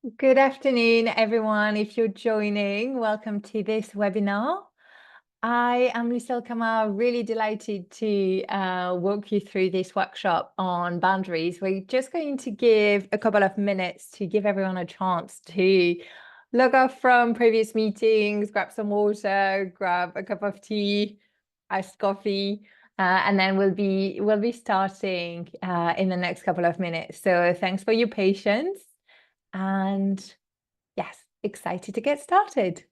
Good afternoon, everyone. If you're joining, welcome to this webinar. I am Lucile Kamal, really delighted to walk you through this workshop on boundaries. We're just going to give a couple of minutes to give everyone a chance to log off from previous meetings, grab some water, grab a cup of tea, iced coffee, and then we'll be starting in the next couple of minutes. So thanks for your patience. And yes, excited to get started.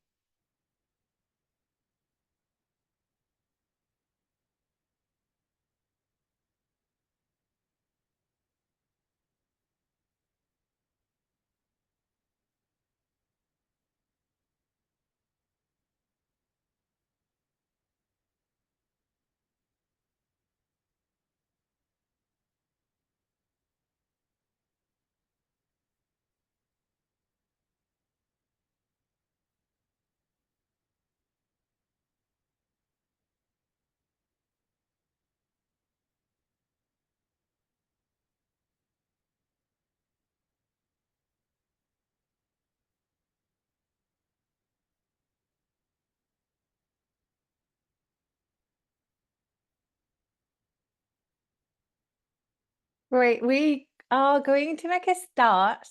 Great. We are going to make a start.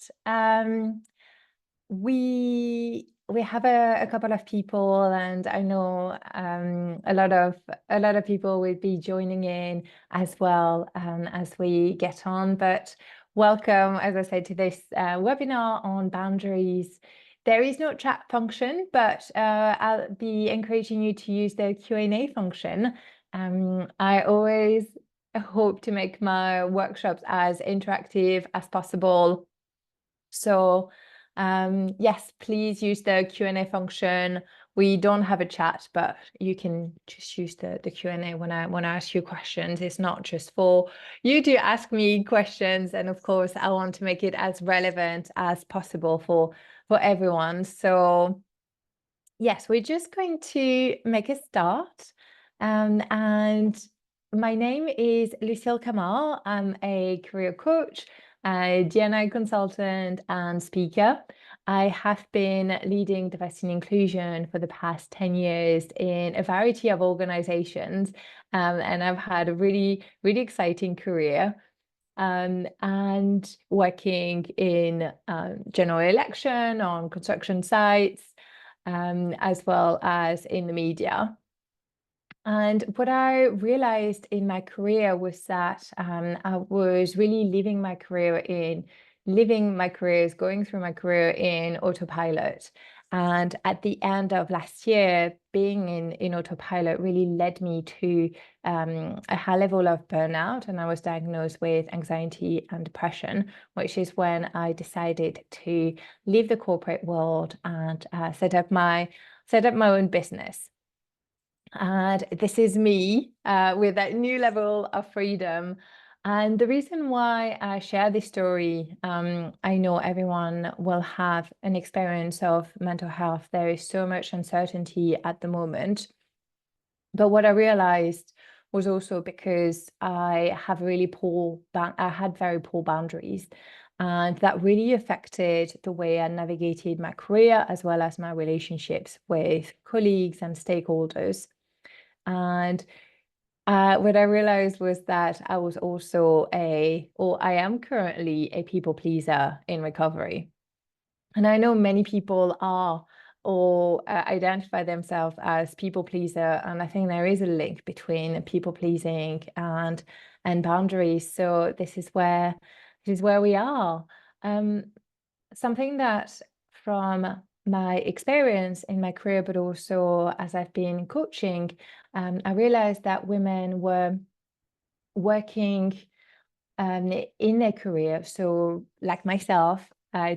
We have a couple of people, and I know a lot of people will be joining in as well as we get on. But welcome, as I said, to this webinar on boundaries. There is no chat function, but I'll be encouraging you to use the Q&A function. I always hope to make my workshops as interactive as possible. So yes, please use the Q&A function. We don't have a chat, but you can just use the Q&A when I ask you questions. It's not just for you to ask me questions. And of course, I want to make it as relevant as possible for everyone. So yes, we're just going to make a start. And my name is Lucile Kamal. I'm a career coach, a D&I consultant, and speaker. I have been leading diversity and inclusion for the past 10 years in a variety of organizations, and I've had a really, really exciting career. And working in general election, on construction sites, as well as in the media. And what I realized in my career was that I was really living my careers, going through my career in autopilot. And at the end of last year, being in autopilot really led me to a high level of burnout. And I was diagnosed with anxiety and depression, which is when I decided to leave the corporate world and set up my own business. And this is me with that new level of freedom. And the reason why I share this story, I know everyone will have an experience of mental health. There is so much uncertainty at the moment. But what I realized was also because I had very poor boundaries. And that really affected the way I navigated my career as well as my relationships with colleagues and stakeholders. And what I realized was that I was also or I am currently a people pleaser in recovery. And I know many people are or identify themselves as people pleaser. And I think there is a link between people pleasing and boundaries. So this is where we are. Something that from my experience in my career, but also as I've been coaching, I realized that women were working in their career. So like myself,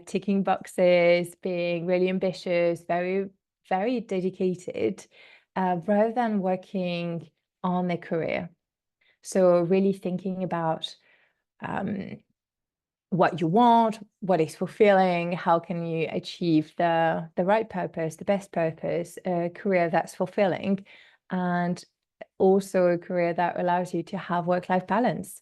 ticking boxes, being really ambitious, very, very dedicated, rather than working on their career. So really thinking about what you want, what is fulfilling, how can you achieve the right purpose, the best purpose, a career that's fulfilling, and also a career that allows you to have work-life balance.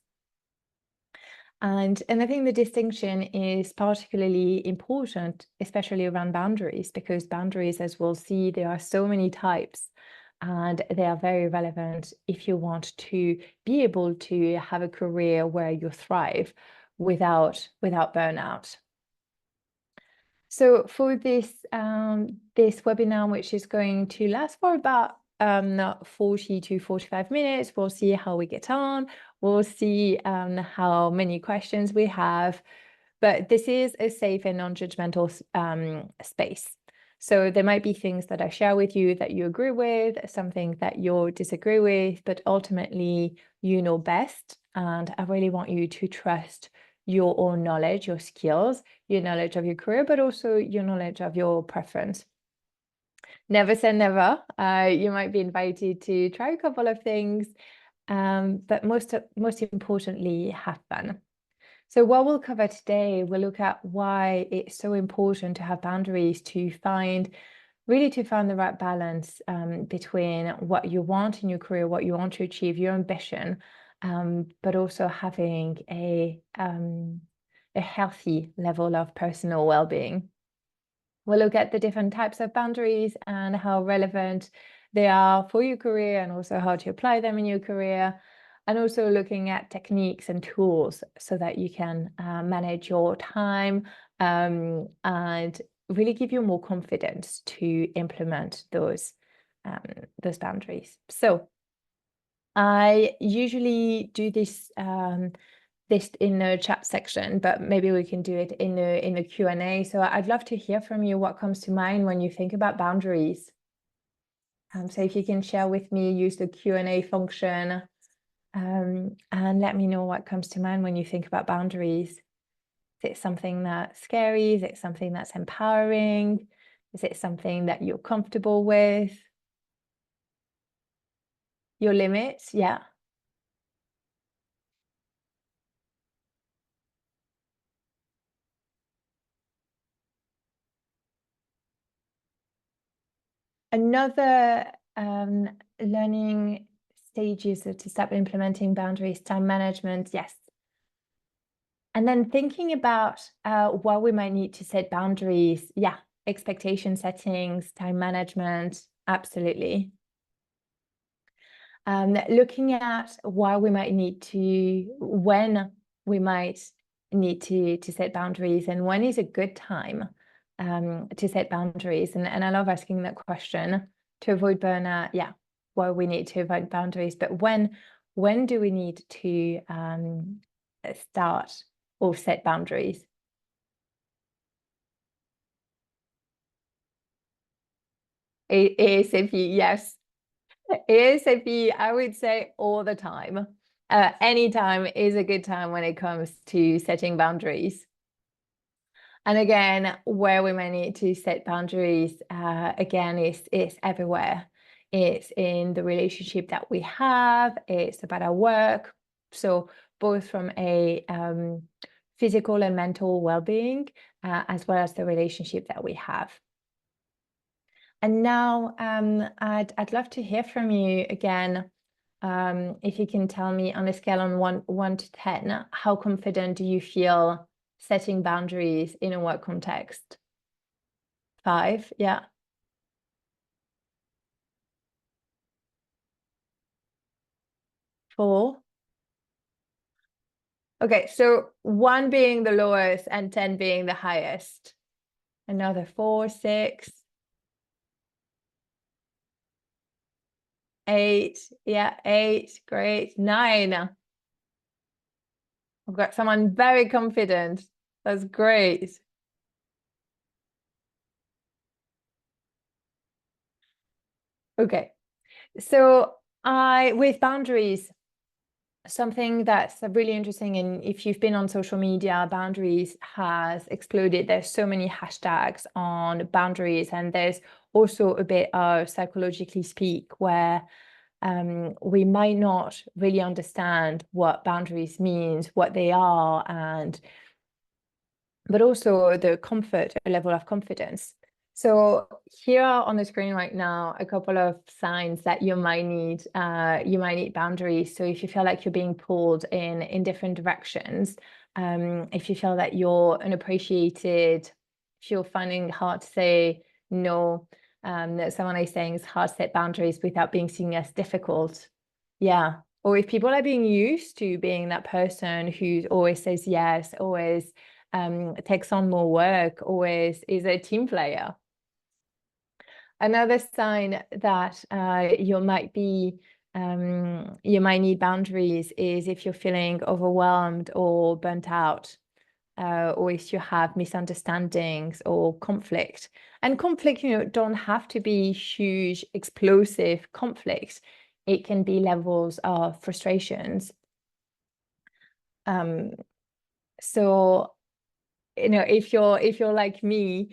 And I think the distinction is particularly important, especially around boundaries, because boundaries, as we'll see, there are so many types, and they are very relevant if you want to be able to have a career where you thrive without burnout. So for this this webinar, which is going to last for about 40 to 45 minutes, we'll see how we get on. We'll see how many questions we have. But this is a safe and non-judgmental space. So there might be things that I share with you that you agree with, something that you disagree with, but ultimately you know best. And I really want you to trust your own knowledge, your skills, your knowledge of your career, but also your knowledge of your preference. Never say never. You might be invited to try a couple of things, but most importantly, have fun. So what we'll cover today, we'll look at why it's so important to have boundaries, to find the right balance between what you want in your career, what you want to achieve, your ambition, but also having a healthy level of personal well-being. We'll look at the different types of boundaries and how relevant they are for your career, and also how to apply them in your career, and also looking at techniques and tools so that you can manage your time and really give you more confidence to implement those boundaries. So I usually do this in the chat section, but maybe we can do it in the Q&A. So I'd love to hear from you what comes to mind when you think about boundaries. So if you can share with me, use the Q&A function, and let me know what comes to mind when you think about boundaries. Is it something that's scary? Is it something that's empowering? Is it something that you're comfortable with? Your limits, yeah. Another learning stages to start implementing boundaries, time management, yes. And then thinking about why we might need to set boundaries, yeah, expectation settings, time management, absolutely. Looking at why we might need to, when we might need to set boundaries, and when is a good time to set boundaries. And I love asking that question to avoid burnout. Yeah, why we need to avoid boundaries, but when do we need to start or set boundaries? ASAP, yes. ASAP, I would say all the time. Anytime is a good time when it comes to setting boundaries. And again, where we may need to set boundaries, again, it's everywhere. It's in the relationship that we have. It's about our work. So both from a physical and mental well-being, as well as the relationship that we have. And now I'd love to hear from you again. If you can tell me on a scale on 1 to 10, how confident do you feel setting boundaries in a work context? 5, yeah. 4. Okay, so 1 being the lowest and 10 being the highest. Another 4, 6, 8. Yeah, 8. Great. 9. I've got someone very confident. That's great. Okay. So with boundaries, something that's really interesting, and if you've been on social media, boundaries has exploded. There's so many hashtags on boundaries, and there's also a bit of psychologically speak where we might not really understand what boundaries means, what they are, but also the level of confidence. So here on the screen right now, a couple of signs that you might need boundaries. So if you feel like you're being pulled in different directions, if you feel that you're unappreciated, if you're finding it hard to say no, that someone is saying it's hard to set boundaries without being seen as difficult. Yeah. Or if people are being used to being that person who always says yes, always takes on more work, always is a team player. Another sign that you might need boundaries is if you're feeling overwhelmed or burnt out, or if you have misunderstandings or conflict. And conflict, don't have to be huge, explosive conflicts. It can be levels of frustrations. So if you're like me,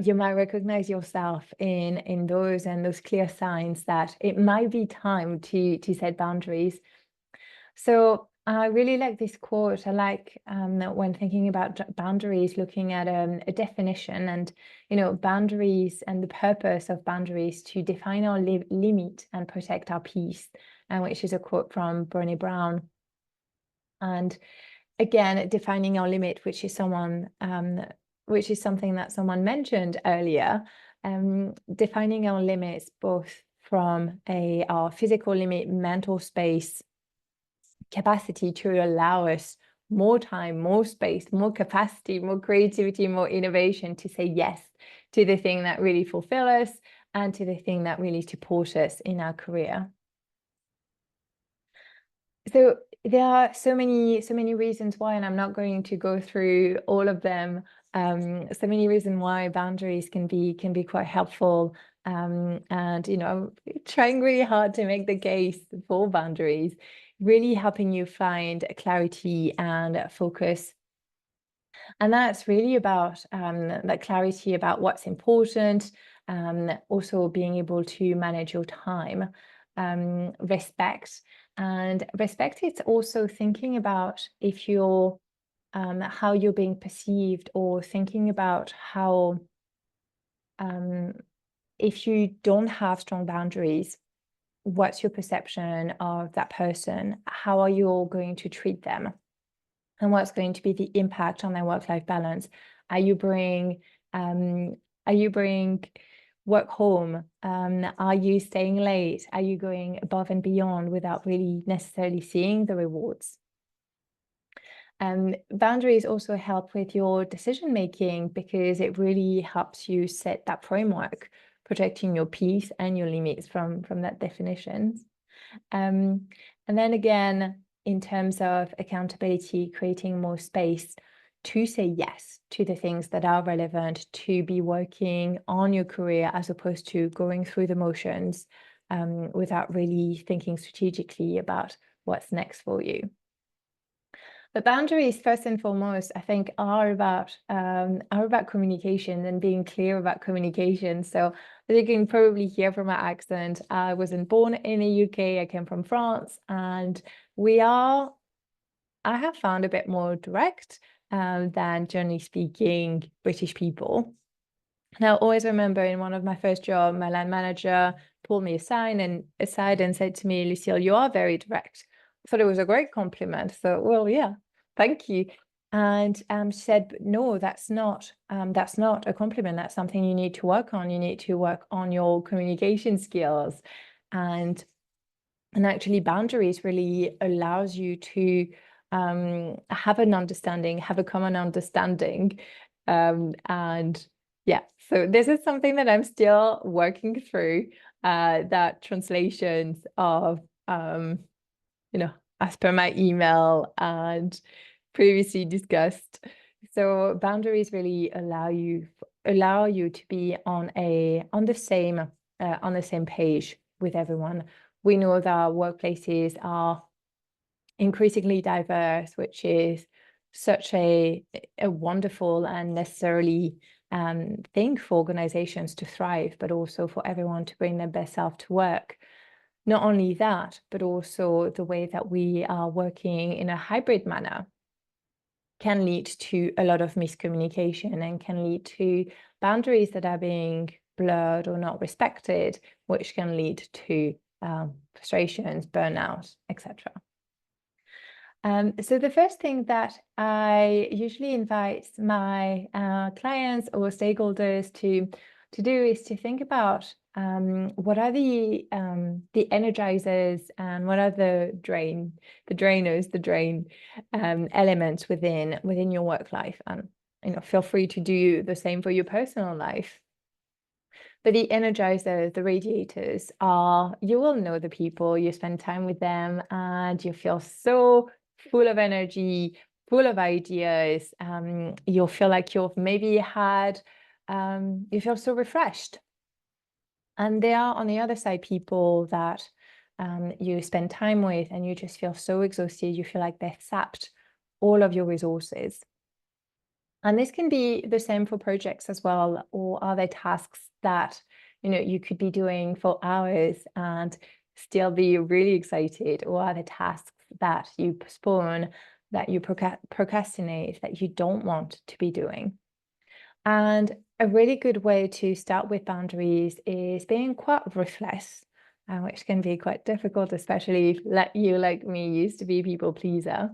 you might recognize yourself in those clear signs that it might be time to set boundaries. So I really like this quote. I like when thinking about boundaries, looking at a definition, and boundaries, and the purpose of boundaries to define our limit and protect our peace, and which is a quote from Brené Brown. And again, defining our limit, which is something that someone mentioned earlier, defining our limits both from our physical limit, mental space, capacity to allow us more time, more space, more capacity, more creativity, more innovation to say yes to the thing that really fulfill us and to the thing that really support us in our career. So there are so many reasons why, and I'm not going to go through all of them. So many reasons why boundaries can be quite helpful. And I'm trying really hard to make the case for boundaries, really helping you find clarity and focus. And that's really about that clarity about what's important, also being able to manage your time, respect. And respect, it's also thinking about if you're how you're being perceived, or thinking about how if you don't have strong boundaries, what's your perception of that person? How are you all going to treat them? And what's going to be the impact on their work-life balance? Are you bring work home? Are you staying late? Are you going above and beyond without really necessarily seeing the rewards? Boundaries also help with your decision making, because it really helps you set that framework, protecting your peace and your limits from that definition. And then again, in terms of accountability, creating more space to say yes to the things that are relevant, to be working on your career as opposed to going through the motions without really thinking strategically about what's next for you. But boundaries, first and foremost, I think are about communication and being clear about communication. So as you can probably hear from my accent, I wasn't born in the UK. I came from France, and I have found a bit more direct than generally speaking British people. Now, I always remember in one of my first jobs, my line manager pulled me aside and said to me, "Lucile, you are very direct." I thought it was a great compliment. So, well, yeah, thank you. And she said, "No, that's not a compliment. That's something you need to work on. You need to work on your communication skills." And actually, boundaries really allows you to have an understanding, have a common understanding, and yeah, so this is something that I'm still working through, that translations of, as per my email and previously discussed. So boundaries really allow you to be on the same page with everyone. We know that workplaces are increasingly diverse, which is such a wonderful and necessarily thing for organizations to thrive, but also for everyone to bring their best self to work. Not only that, but also the way that we are working in a hybrid manner. can lead to a lot of miscommunication and can lead to boundaries that are being blurred or not respected, which can lead to frustrations, burnout, etc. So the first thing that I usually invite my clients or stakeholders to do is to think about what are the energizers and what are the drain elements within your work life, and feel free to do the same for your personal life. But the energizers, the radiators are, you will know the people, you spend time with them and you feel so full of energy, full of ideas. You'll feel like you've maybe had, you feel so refreshed. And there are on the other side people that you spend time with and you just feel so exhausted. You feel like they've sapped all of your resources. And this can be the same for projects as well, or are there tasks that you could be doing for hours and still be really excited, or are there tasks that you postpone, that you procrastinate, that you don't want to be doing? And a really good way to start with boundaries is being quite ruthless, which can be quite difficult, especially if you, like me, used to be a people pleaser.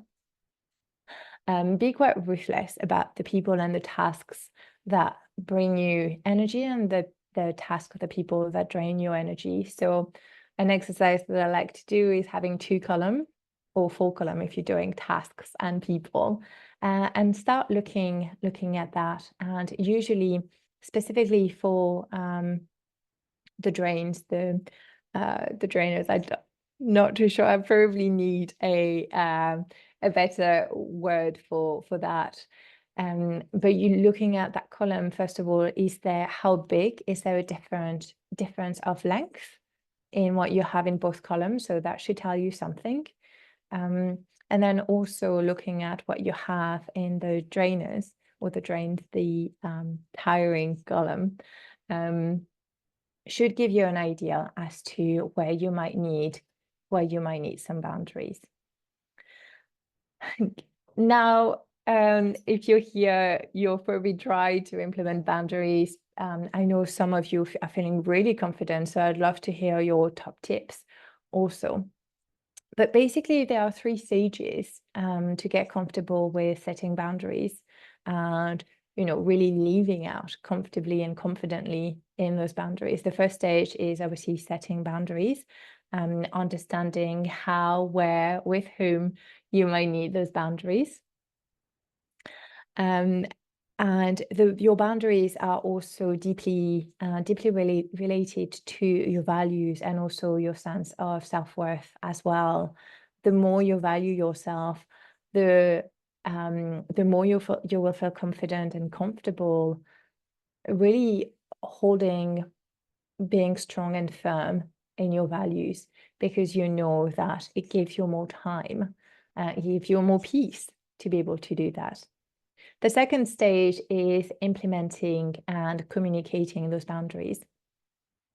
Be quite ruthless about the people and the tasks that bring you energy, and the task of the people that drain your energy. So an exercise that I like to do is having 2 column or 4 column if you're doing tasks and people, and start looking at that. And usually specifically for the drains, the drainers, I'm not too sure. I probably need a better word for that. But you're looking at that column, first of all, how big? Is there a difference of length in what you have in both columns? So that should tell you something. And then also looking at what you have in the drainers or the drains, the tiring column, should give you an idea as to where you might need some boundaries. Now, if you're here, you'll probably try to implement boundaries. I know some of you are feeling really confident, so I'd love to hear your top tips also. But basically, there are 3 stages to get comfortable with setting boundaries and really living out comfortably and confidently in those boundaries. The first stage is obviously setting boundaries, understanding how, where, with whom you might need those boundaries. And your boundaries are also deeply related to your values and also your sense of self-worth as well. The more you value yourself, the more you will feel confident and comfortable, really being strong and firm in your values, because you know that it gives you more time, it gives you more peace to be able to do that. The second stage is implementing and communicating those boundaries.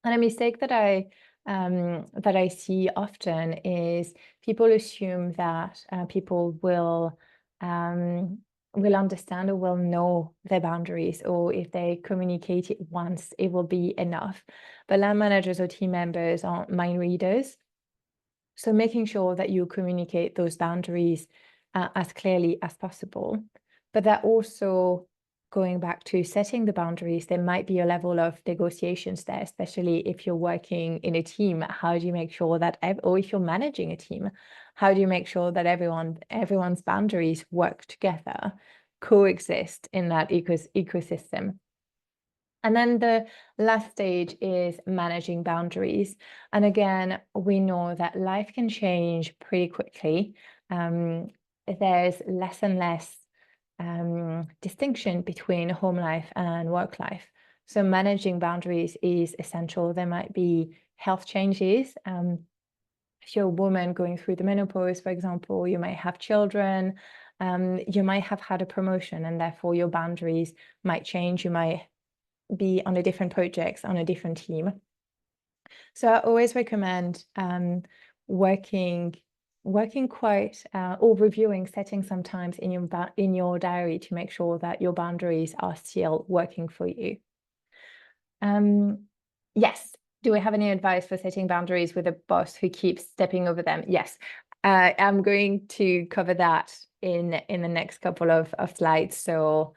And a mistake that I see often is people assume that people will understand or will know their boundaries, or if they communicate it once, it will be enough. But line managers or team members aren't mind readers. So making sure that you communicate those boundaries as clearly as possible. But that also, going back to setting the boundaries, there might be a level of negotiations there, especially if you're working in a team. How do you make sure that, or if you're managing a team, how do you make sure that everyone's boundaries work together, coexist in that ecosystem? And then the last stage is managing boundaries. And again, we know that life can change pretty quickly. There's less and less distinction between home life and work life. So managing boundaries is essential. There might be health changes. If you're a woman going through the menopause, for example, you might have children, you might have had a promotion, and therefore your boundaries might change. You might be on a different projects, on a different team. So I always recommend working working quite or reviewing, setting some times in your diary to make sure that your boundaries are still working for you. Yes. Do we have any advice for setting boundaries with a boss who keeps stepping over them? Yes. I'm going to cover that in the next couple of slides. So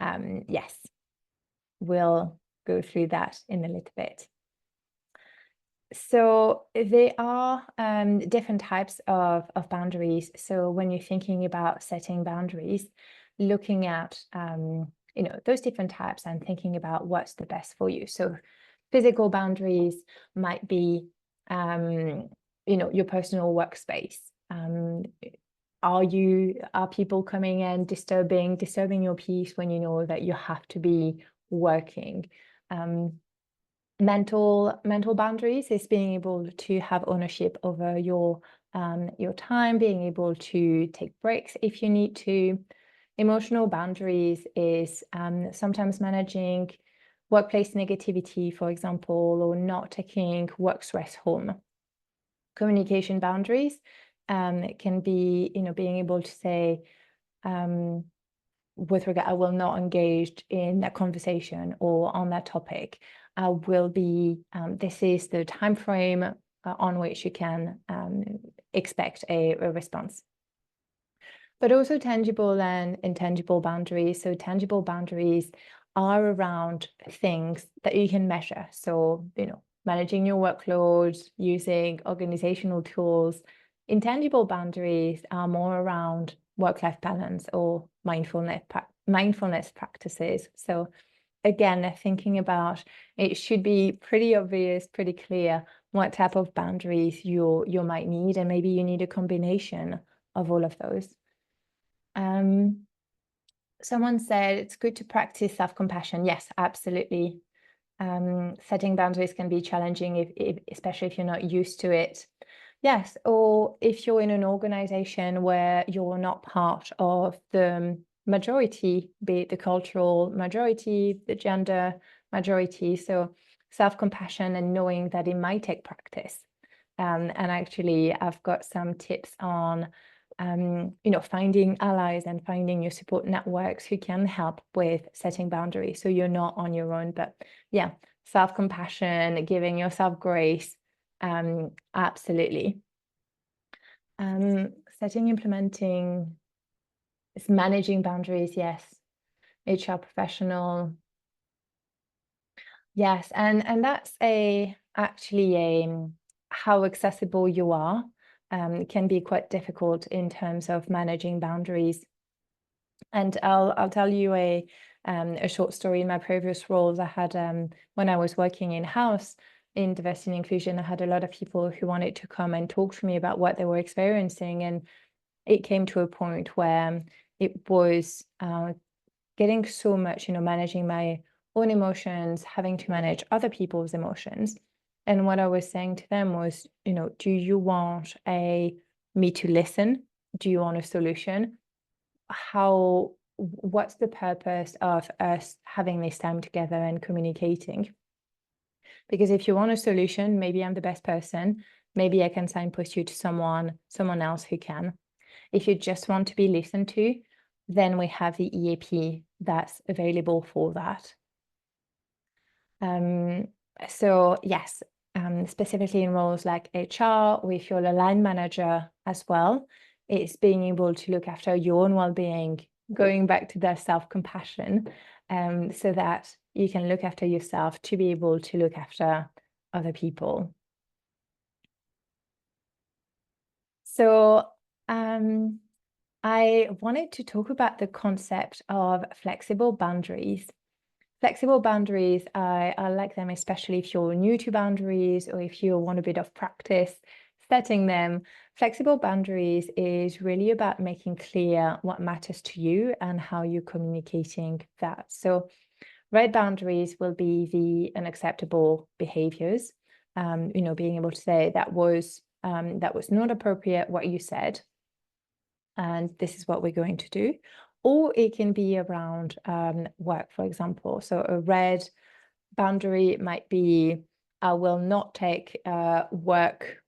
yes, we'll go through that in a little bit. So there are different types of boundaries. So when you're thinking about setting boundaries, looking at those different types and thinking about what's the best for you. So physical boundaries might be your personal workspace. Are people coming and disturbing your peace when you know that you have to be working? Mental boundaries is being able to have ownership over your time, being able to take breaks if you need to. Emotional boundaries is sometimes managing workplace negativity, for example, or not taking work stress home. Communication boundaries can be, being able to say, with regard, I will not engage in that conversation or on that topic. I will be, this is the time frame on which you can expect a response. But also tangible and intangible boundaries. So tangible boundaries are around things that you can measure. So, managing your workload, using organizational tools. Intangible boundaries are more around work-life balance or mindfulness practices. So again, thinking about, it should be pretty obvious, pretty clear what type of boundaries you might need, and maybe you need a combination of all of those. Someone said it's good to practice self-compassion. Yes, absolutely. Setting boundaries can be challenging, especially if you're not used to it. Yes, or if you're in an organization where you're not part of the majority, be it the cultural majority, the gender majority. So self-compassion and knowing that it might take practice. And actually, I've got some tips on finding allies and finding your support networks who can help with setting boundaries, so you're not on your own. But yeah, self-compassion, giving yourself grace, absolutely. Implementing, it's managing boundaries. Yes. HR professional. Yes, and that's actually how accessible you are. Can be quite difficult in terms of managing boundaries. And I'll tell you a short story. In my previous roles, I had when I was working in-house in diversity and inclusion, I had a lot of people who wanted to come and talk to me about what they were experiencing, and it came to a point where it was getting so much, managing my own emotions, having to manage other people's emotions. And what I was saying to them was, do you want me to listen? Do you want a solution? What's the purpose of us having this time together and communicating? Because if you want a solution, maybe I'm the best person. Maybe I can signpost you to someone else who can. If you just want to be listened to, then we have the EAP that's available for that. So yes, specifically in roles like HR, or if you're a line manager as well, it's being able to look after your own well-being, going back to that self-compassion, so that you can look after yourself to be able to look after other people. So I wanted to talk about the concept of flexible boundaries. Flexible boundaries, I like them, especially if you're new to boundaries or if you want a bit of practice setting them. Flexible boundaries is really about making clear what matters to you and how you're communicating that. So red boundaries will be the unacceptable behaviors. Being able to say that was not appropriate what you said, and this is what we're going to do. Or it can be around work, for example. So a red boundary might be, I will not take work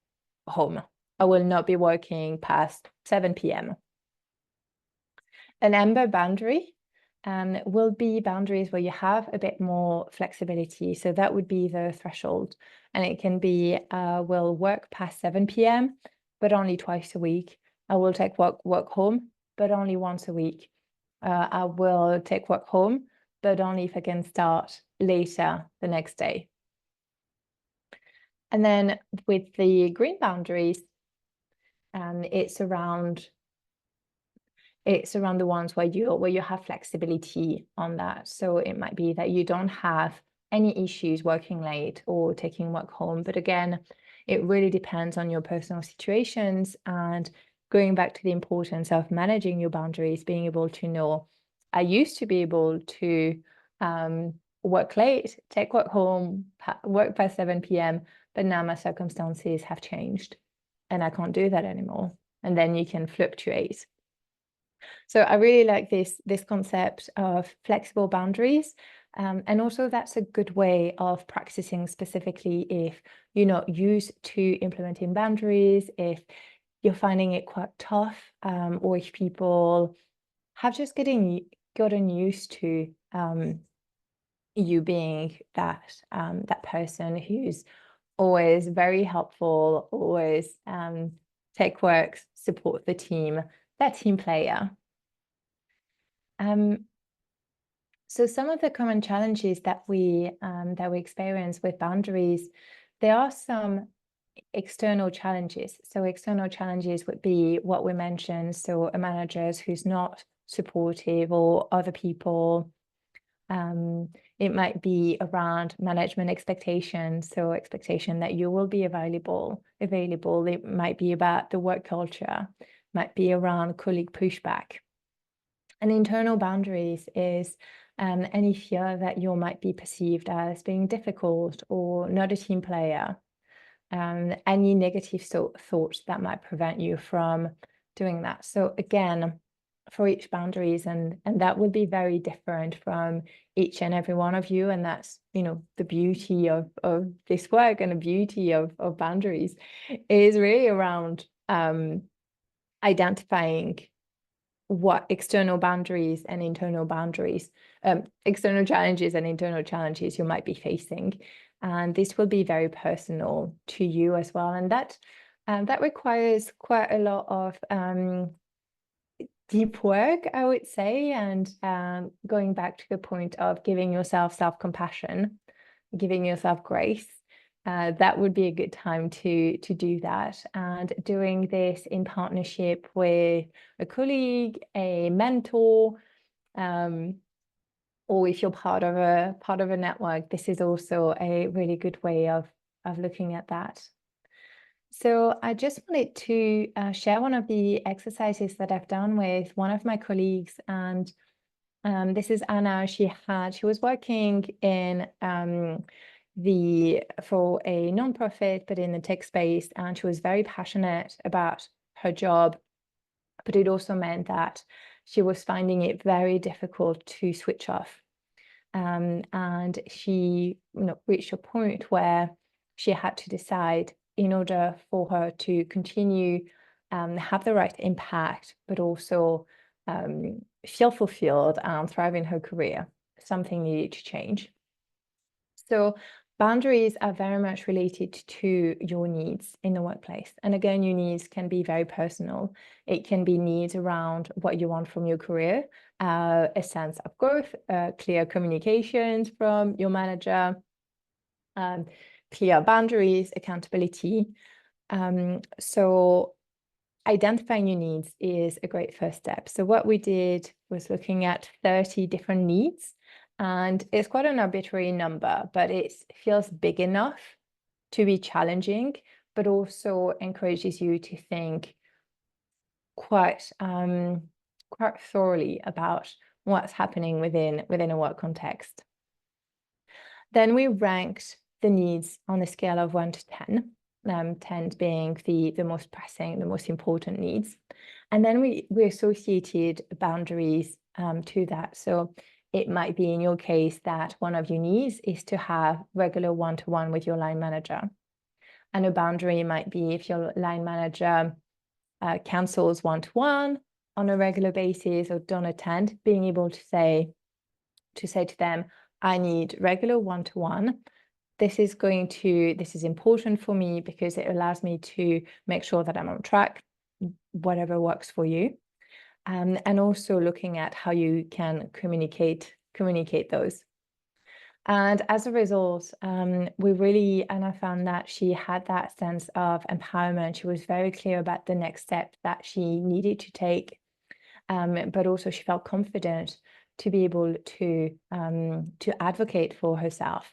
home. I will not be working past 7 p.m. An amber boundary will be boundaries where you have a bit more flexibility. So that would be the threshold. And it can be, will work past 7 p.m., but only twice a week. I will take work home, but only once a week. I will take work home, but only if I can start later the next day. And then with the green boundaries, it's around the ones where you have flexibility on that. So it might be that you don't have any issues working late or taking work home. But again, it really depends on your personal situations, and going back to the importance of managing your boundaries, being able to know, I used to be able to work late, take work home, work past 7 p.m., but now my circumstances have changed and I can't do that anymore. And then you can fluctuate. So I really like this concept of flexible boundaries. And also that's a good way of practicing, specifically if you're not used to implementing boundaries, if you're finding it quite tough, or if people have just gotten used to you being that person who's always very helpful, always take work, support the team, that team player. So some of the common challenges that we experience with boundaries, there are some external challenges. So external challenges would be what we mentioned. So a manager who's not supportive, or other people. It might be around management expectations. So expectation that you will be available. It might be about the work culture, might be around colleague pushback. And internal boundaries is any fear that you might be perceived as being difficult or not a team player. Any negative thoughts that might prevent you from doing that. So again, for each boundaries, and that would be very different from each and every one of you. And that's, the beauty of this work, and the beauty of boundaries is really around identifying what external boundaries and internal boundaries, external challenges and internal challenges you might be facing. And this will be very personal to you as well. And that requires quite a lot of deep work, I would say. And going back to the point of giving yourself self-compassion, giving yourself grace, that would be a good time to do that. And doing this in partnership with a colleague, a mentor, or if you're part of a network, this is also a really good way of looking at that. So I just wanted to share one of the exercises that I've done with one of my colleagues, and this is Anna. She was working in for a nonprofit, but in the tech space, and she was very passionate about her job, but it also meant that she was finding it very difficult to switch off. And she reached a point where she had to decide, in order for her to continue have the right impact, but also feel fulfilled and thrive in her career, something needed to change. So boundaries are very much related to your needs in the workplace. And again, your needs can be very personal. It can be needs around what you want from your career, a sense of growth, clear communications from your manager, clear boundaries, accountability. So identifying your needs is a great first step. So what we did was looking at 30 different needs. And it's quite an arbitrary number, but it feels big enough to be challenging, but also encourages you to think quite thoroughly about what's happening within a work context. Then we ranked the needs on a scale of 1 to 10, 10 being the most pressing, the most important needs. And then we associated boundaries to that. So it might be in your case that one of your needs is to have regular one-to-one with your line manager. And a boundary might be if your line manager cancels one-to-one on a regular basis or don't attend, being able to say to them, I need regular one-to-one. This is important for me because it allows me to make sure that I'm on track, whatever works for you. And also looking at how you can communicate those. And as a result, I found that she had that sense of empowerment. She was very clear about the next step that she needed to take, but also she felt confident to be able to advocate for herself.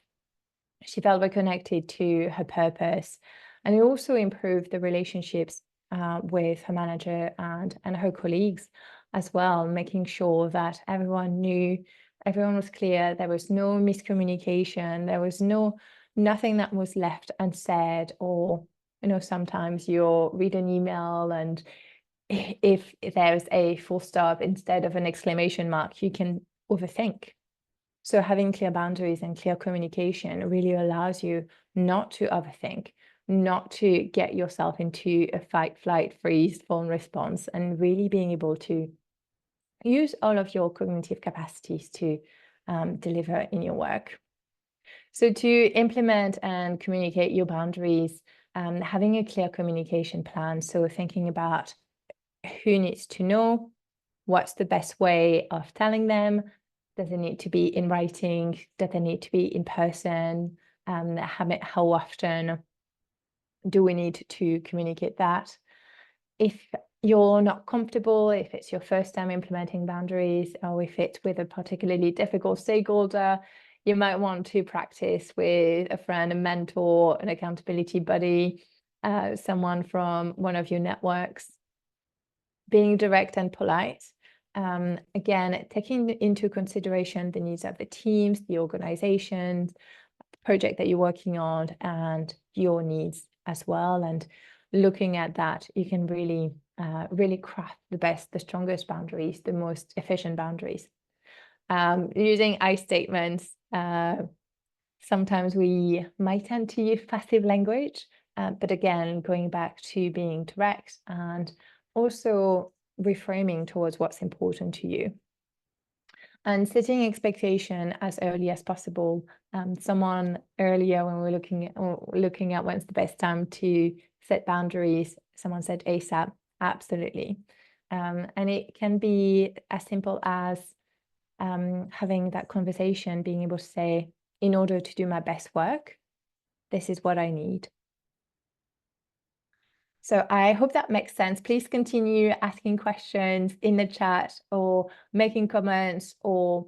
She felt reconnected to her purpose, and it also improved the relationships with her manager and her colleagues as well, making sure that everyone was clear, there was no miscommunication, there was nothing that was left unsaid. Or sometimes you'll read an email and if there's a full stop instead of an exclamation mark, you can overthink. So having clear boundaries and clear communication really allows you not to overthink, not to get yourself into a fight, flight, freeze, fawn response, and really being able to use all of your cognitive capacities to deliver in your work. So to implement and communicate your boundaries, having a clear communication plan. So thinking about who needs to know, what's the best way of telling them. Does it need to be in writing? Does it need to be in person? How often do we need to communicate that? If you're not comfortable, if it's your first time implementing boundaries, or if it's with a particularly difficult stakeholder, you might want to practice with a friend, a mentor, an accountability buddy, someone from one of your networks. Being direct and polite. Again, taking into consideration the needs of the teams, the organizations, the project that you're working on, and your needs as well. And looking at that, you can really craft the strongest boundaries, the most efficient boundaries. Using I statements. Sometimes we might tend to use passive language, but again, going back to being direct and also reframing towards what's important to you. And setting expectation as early as possible. Someone earlier, when we were looking at when's the best time to set boundaries, someone said ASAP. Absolutely. And it can be as simple as having that conversation, being able to say, in order to do my best work, this is what I need. So I hope that makes sense. Please continue asking questions in the chat or making comments, or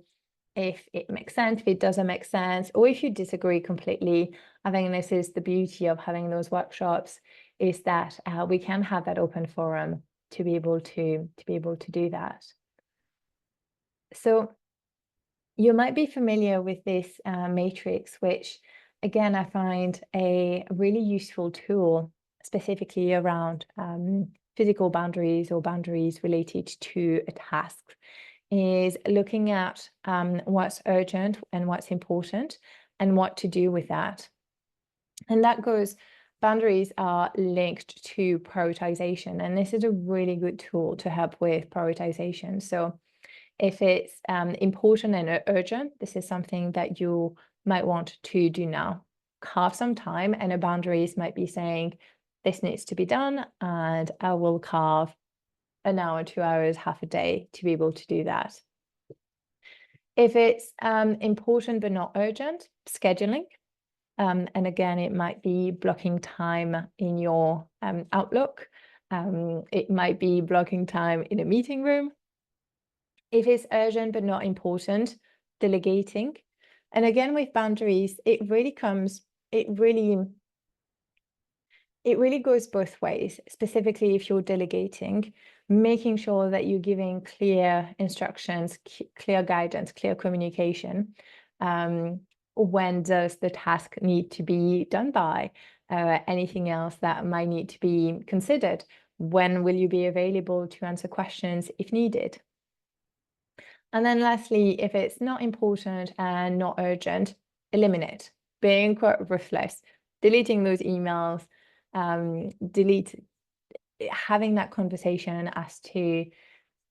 if it makes sense, if it doesn't make sense, or if you disagree completely. I think this is the beauty of having those workshops, is that we can have that open forum to be able to do that. So you might be familiar with this matrix, which again, I find a really useful tool, specifically around physical boundaries or boundaries related to a task, is looking at what's urgent and what's important and what to do with that. And that goes, boundaries are linked to prioritization, and this is a really good tool to help with prioritization. So if it's important and urgent, this is something that you might want to do now. Carve some time, and a boundaries might be saying, this needs to be done, and I will carve an hour, 2 hours, half a day to be able to do that. If it's important but not urgent, scheduling. And again, it might be blocking time in your Outlook. It might be blocking time in a meeting room. If it's urgent but not important, delegating. And again, with boundaries, it really goes both ways, specifically if you're delegating, making sure that you're giving clear instructions, clear guidance, clear communication. When does the task need to be done by? Anything else that might need to be considered? When will you be available to answer questions if needed? And then lastly, if it's not important and not urgent, eliminate. Being quite ruthless, deleting those emails, having that conversation as to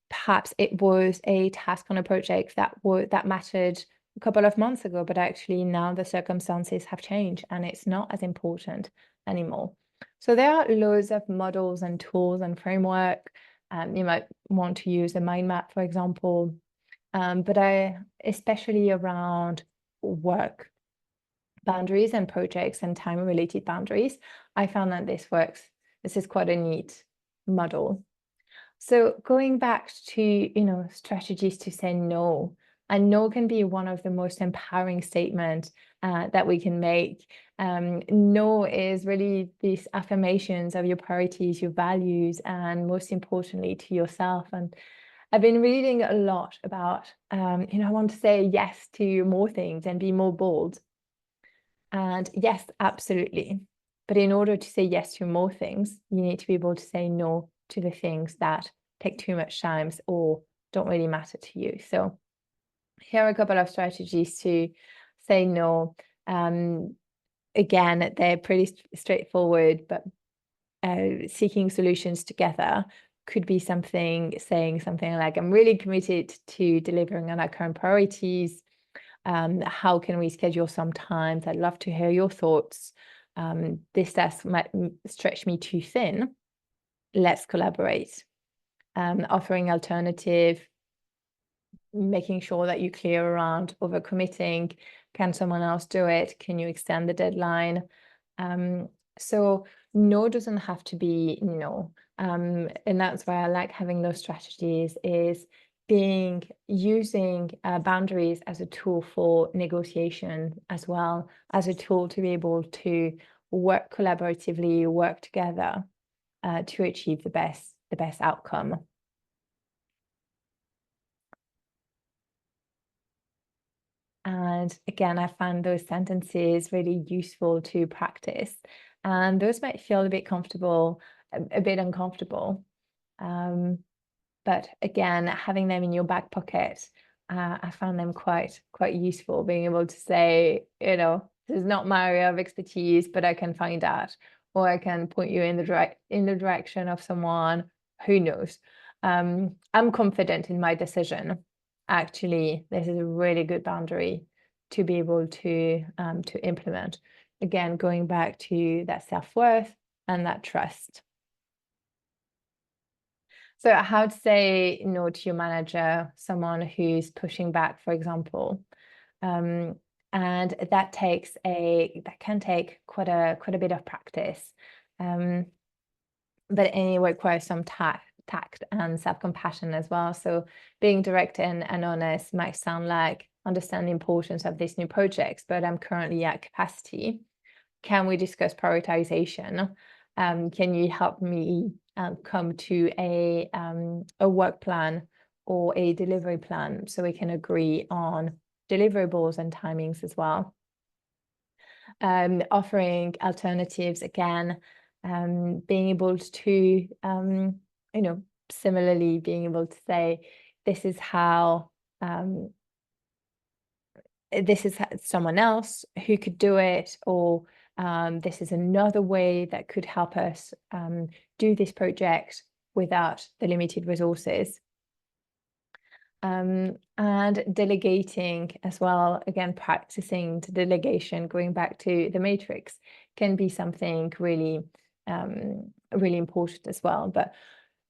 perhaps it was a task on a project that mattered a couple of months ago, but actually now the circumstances have changed and it's not as important anymore. So there are loads of models and tools and framework. You might want to use a mind map, for example, but especially around work boundaries and projects and time-related boundaries, I found that this works. This is quite a neat model. So going back to, strategies to say no, and no can be one of the most empowering statements that we can make. No is really these affirmations of your priorities, your values, and most importantly to yourself. And I've been reading a lot about, I want to say yes to more things and be more bold. And yes, absolutely. But in order to say yes to more things, you need to be able to say no to the things that take too much time or don't really matter to you. So here are a couple of strategies to say no. Again, they're pretty straightforward, but seeking solutions together could be saying something like, I'm really committed to delivering on our current priorities. How can we schedule some time? I'd love to hear your thoughts. This task might stretch me too thin. Let's collaborate. Offering alternative, making sure that you're clear around overcommitting. Can someone else do it? Can you extend the deadline? So no doesn't have to be no. And that's why I like having those strategies, is using boundaries as a tool for negotiation, as well as a tool to be able to work collaboratively, work together to achieve the best outcome. And again, I find those sentences really useful to practice. And those might feel a bit comfortable, a bit uncomfortable. But again, having them in your back pocket, I found them quite useful, being able to say, this is not my area of expertise, but I can find out, or I can point you in the direction of someone who knows. I'm confident in my decision. Actually, this is a really good boundary to be able to implement. Again, going back to that self-worth and that trust. So how to say no to your manager, someone who's pushing back, for example. And that can take quite a bit of practice. But it requires some tact and self-compassion as well. So being direct and honest might sound like, understand the importance of this new project, but I'm currently at capacity. Can we discuss prioritization? Can you help me come to a work plan or a delivery plan so we can agree on deliverables and timings as well? Offering alternatives again, being able to, similarly being able to say, this is someone else who could do it, or this is another way that could help us do this project without the limited resources. And delegating as well, again, practicing the delegation, going back to the matrix, can be something really, really important as well. But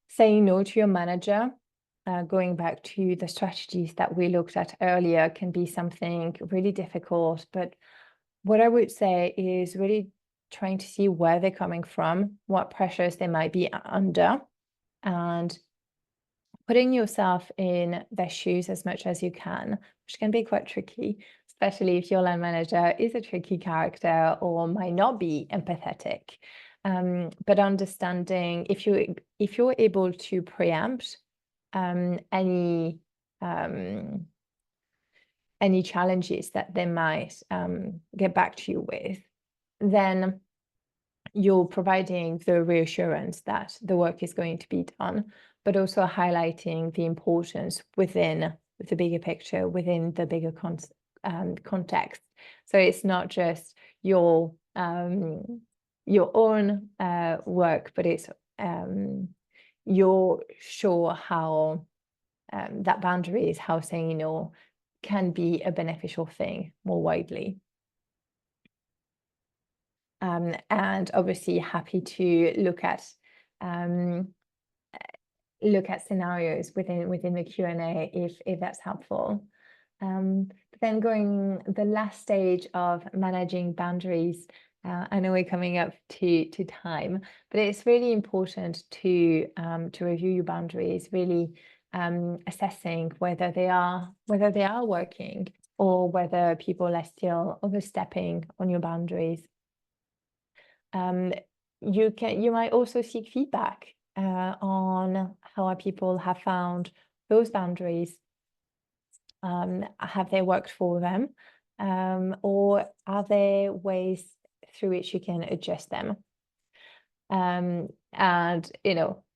saying no to your manager, going back to the strategies that we looked at earlier, can be something really difficult. But what I would say is really trying to see where they're coming from, what pressures they might be under, and putting yourself in their shoes as much as you can, which can be quite tricky, especially if your line manager is a tricky character or might not be empathetic. But understanding if you're able to preempt any challenges that they might get back to you with, then you're providing the reassurance that the work is going to be done, but also highlighting the importance within the bigger picture, within the bigger context. So it's not just your your own work, but it's you're sure how that boundaries, how saying no can be a beneficial thing more widely. And obviously happy to look at scenarios within the Q&A if that's helpful. But then going the last stage of managing boundaries, I know we're coming up to time, but it's really important to review your boundaries, really assessing whether they are working or whether people are still overstepping on your boundaries. You might also seek feedback on how people have found those boundaries. Have they worked for them, or are there ways through which you can adjust them? And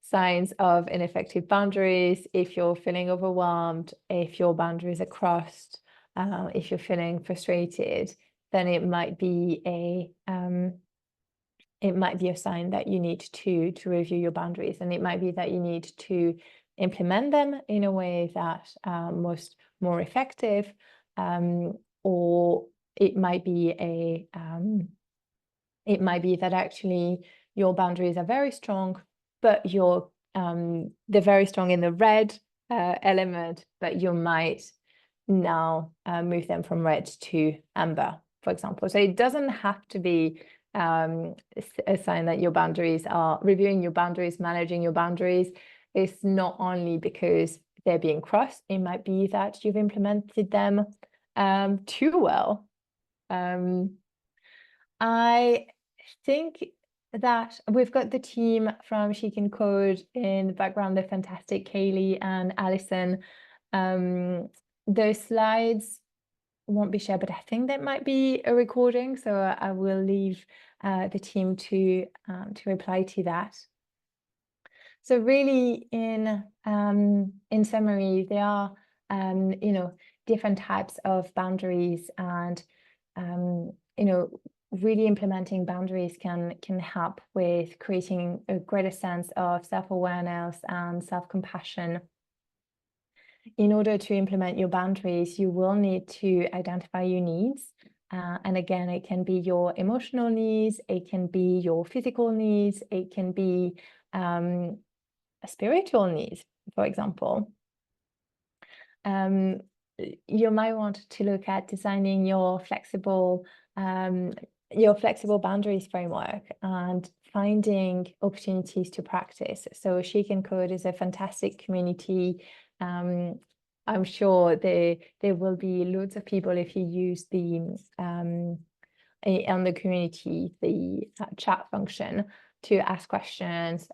signs of ineffective boundaries: if you're feeling overwhelmed, if your boundaries are crossed, if you're feeling frustrated, then it might be a sign that you need to review your boundaries, and it might be that you need to implement them in a way that was more effective, or it might be that actually your boundaries are very strong, but they're very strong in the red element, but you might now move them from red to amber, for example. So it doesn't have to be a sign that your boundaries are reviewing your boundaries, managing your boundaries. It's not only because they're being crossed, it might be that you've implemented them too well. I think that we've got the team from She Can Code in the background. They're fantastic, Kaylee and Alison. Those slides won't be shared, but I think that might be a recording, so I will leave the team to reply to that. So really, in summary, there are different types of boundaries, and really implementing boundaries can help with creating a greater sense of self-awareness and self-compassion. In order to implement your boundaries, you will need to identify your needs. And again, it can be your emotional needs, it can be your physical needs, it can be spiritual needs, for example. You might want to look at designing your flexible boundaries framework and finding opportunities to practice. So She Can Code is a fantastic community. I'm sure there will be loads of people, if you use the on the community, the chat function, to ask questions.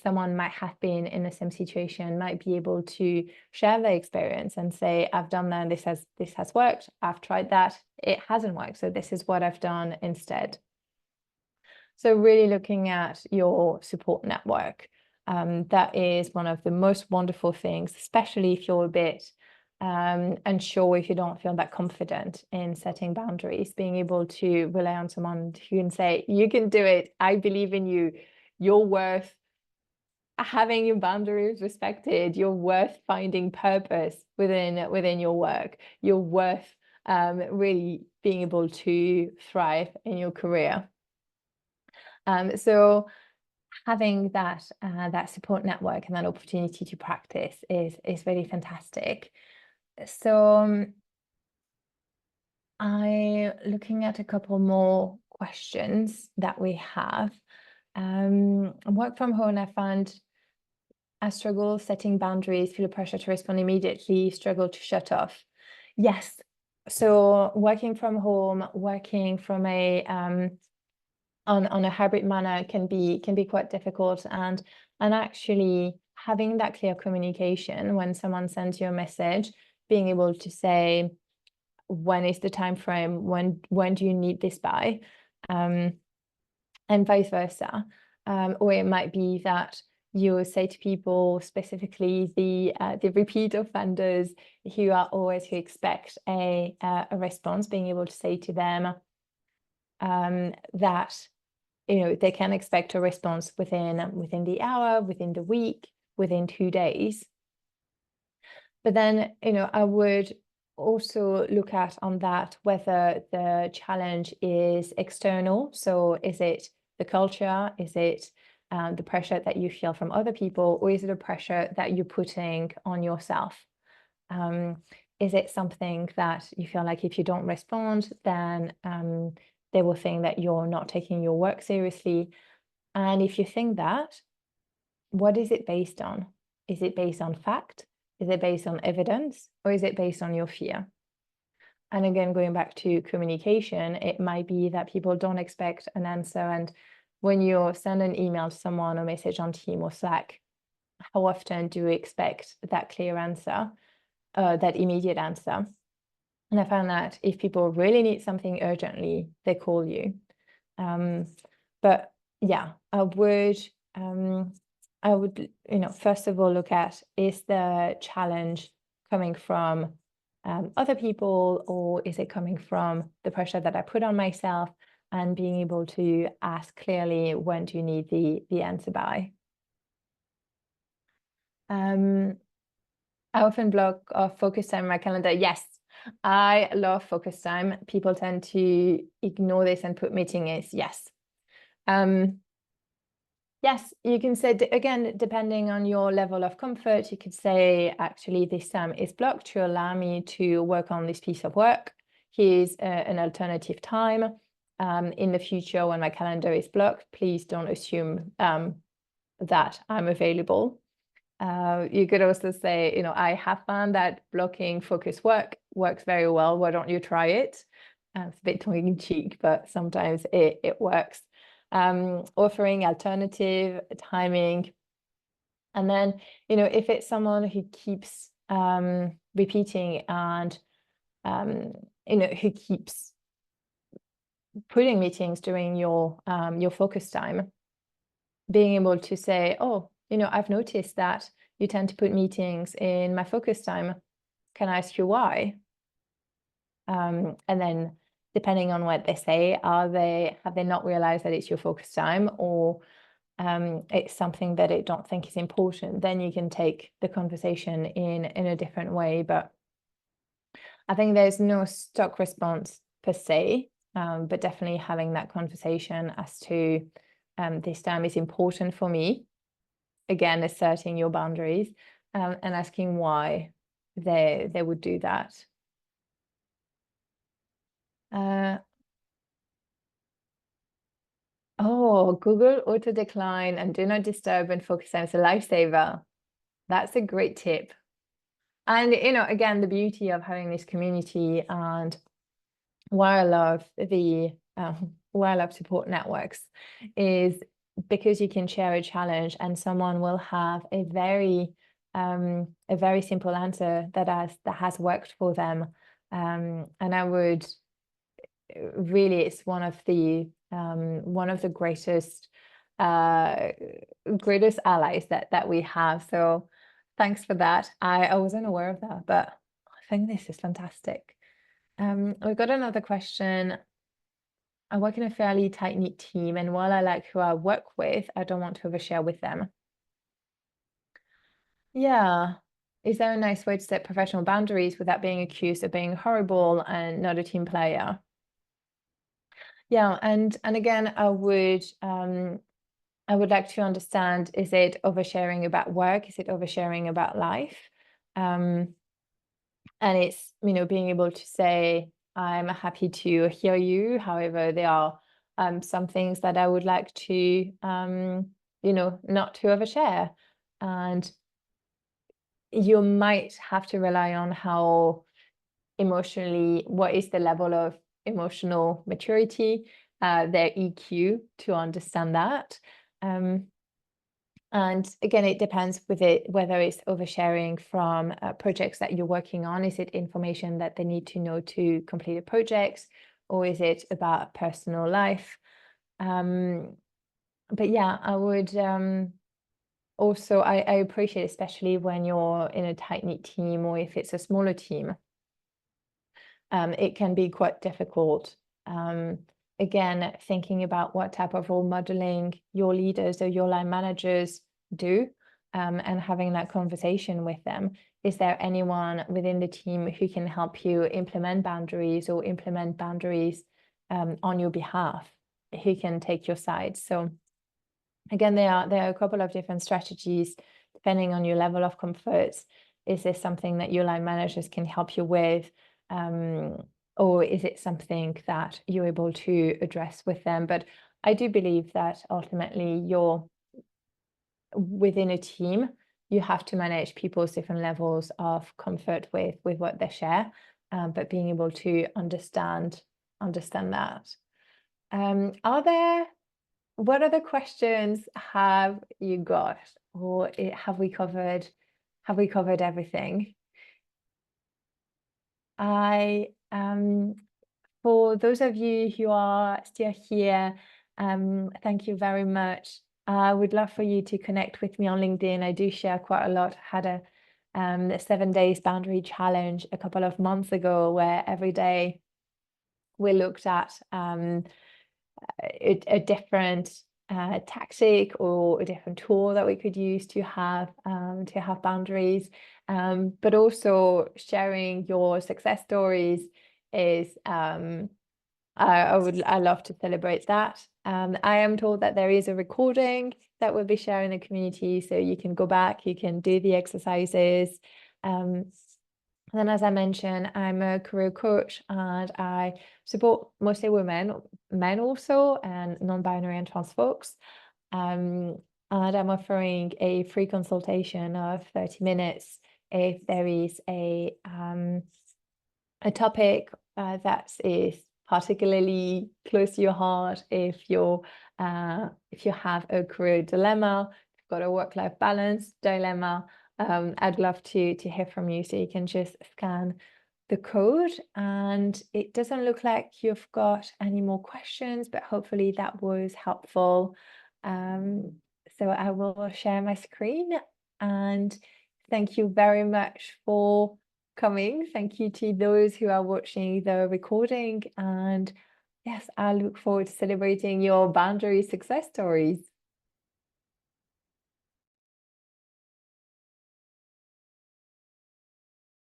Someone might have been in the same situation, might be able to share their experience and say, I've done that, this has worked, I've tried that, it hasn't worked, so this is what I've done instead. So really looking at your support network. That is one of the most wonderful things, especially if you're a bit unsure, if you don't feel that confident in setting boundaries, being able to rely on someone who can say, you can do it, I believe in you, you're worth having your boundaries respected, you're worth finding purpose within your work, you're worth really being able to thrive in your career. So having that support network and that opportunity to practice is really fantastic. So I'm looking at a couple more questions that we have. Work from home, I found I struggle setting boundaries, feel pressure to respond immediately, struggle to shut off. Yes. So working from home, working from a on a hybrid manner can be quite difficult, and actually having that clear communication when someone sends you a message, being able to say, when is the time frame, when do you need this by, and vice versa. Or it might be that you say to people, specifically the repeat offenders who expect a response, being able to say to them that they can expect a response within the hour, within the week, within 2 days. But then, I would also look at on that whether the challenge is external. So is it the culture? Is it the pressure that you feel from other people? Or is it a pressure that you're putting on yourself? Is it something that you feel like if you don't respond, then they will think that you're not taking your work seriously? And if you think that, what is it based on? Is it based on fact? Is it based on evidence? Or is it based on your fear? And again, going back to communication, it might be that people don't expect an answer. And when you send an email to someone or message on Teams or Slack, how often do you expect that clear answer, that immediate answer? And I found that if people really need something urgently, they call you. But yeah, I would, first of all, look at, is the challenge coming from other people, or is it coming from the pressure that I put on myself, and being able to ask clearly, when do you need the answer by? I often block off focus time in my calendar. Yes, I love focus time. People tend to ignore this and put meeting is. Yes. Yes, you can say, again, depending on your level of comfort, you could say, actually, this time is blocked to allow me to work on this piece of work. Here's an alternative time. In the future, when my calendar is blocked, please don't assume that I'm available. You could also say, I have found that blocking focus work works very well. Why don't you try it? It's a bit tongue in cheek, but sometimes it works. Offering alternative timing. And then, if it's someone who keeps repeating and, who keeps putting meetings during your focus time, being able to say, oh, I've noticed that you tend to put meetings in my focus time. Can I ask you why? And then depending on what they say, have they not realized that it's your focus time, or it's something that they don't think is important? Then you can take the conversation in a different way. But I think there's no stock response per se, but definitely having that conversation as to this time is important for me. Again, asserting your boundaries and asking why they would do that. Google auto decline and do not disturb and focus time is a lifesaver. That's a great tip. And again, the beauty of having this community, and why I love support networks, is because you can share a challenge and someone will have a very simple answer that has worked for them. And I would really, it's one of the greatest allies that we have. So thanks for that. I wasn't aware of that, but I think this is fantastic. We've got another question. I work in a fairly tight-knit team, and while I like who I work with, I don't want to overshare with them. Yeah. Is there a nice way to set professional boundaries without being accused of being horrible and not a team player? Yeah, and again, I would like to understand, is it oversharing about work? Is it oversharing about life? And it's, being able to say, I'm happy to hear you. However, there are some things that I would like to, not to overshare. And you might have to rely on what is the level of emotional maturity, their EQ, to understand that. And again, it depends whether it's oversharing from projects that you're working on. Is it information that they need to know to complete a project, or is it about personal life? But yeah, I would also, I appreciate, especially when you're in a tight-knit team, or if it's a smaller team, it can be quite difficult again, thinking about what type of role modeling your leaders or your line managers do, and having that conversation with them. Is there anyone within the team who can help you implement boundaries or implement boundaries on your behalf, who can take your side? So again, there are a couple of different strategies depending on your level of comfort. Is this something that your line managers can help you with? Or is it something that you're able to address with them? But I do believe that ultimately you're within a team, you have to manage people's different levels of comfort with what they share, but being able to understand that. What other questions have you got, or have we covered everything? For those of you who are still here, thank you very much. I would love for you to connect with me on LinkedIn. I do share quite a lot. I had a 7 days boundary challenge a couple of months ago, where every day we looked at a different tactic or a different tool that we could use to have boundaries, but also sharing your success stories is I love to celebrate that. I am told that there is a recording that will be shared in the community, so you can go back, you can do the exercises. Then, as I mentioned, I'm a career coach and I support mostly women, men also, and non-binary and trans folks. And I'm offering a free consultation of 30 minutes if there is a topic that is particularly close to your heart. If you have a career dilemma, if you've got a work-life balance dilemma, I'd love to hear from you. So you can just scan the code, and it doesn't look like you've got any more questions, but hopefully that was helpful. So I will share my screen, and thank you very much for coming. Thank you to those who are watching the recording, and yes, I look forward to celebrating your boundary success stories.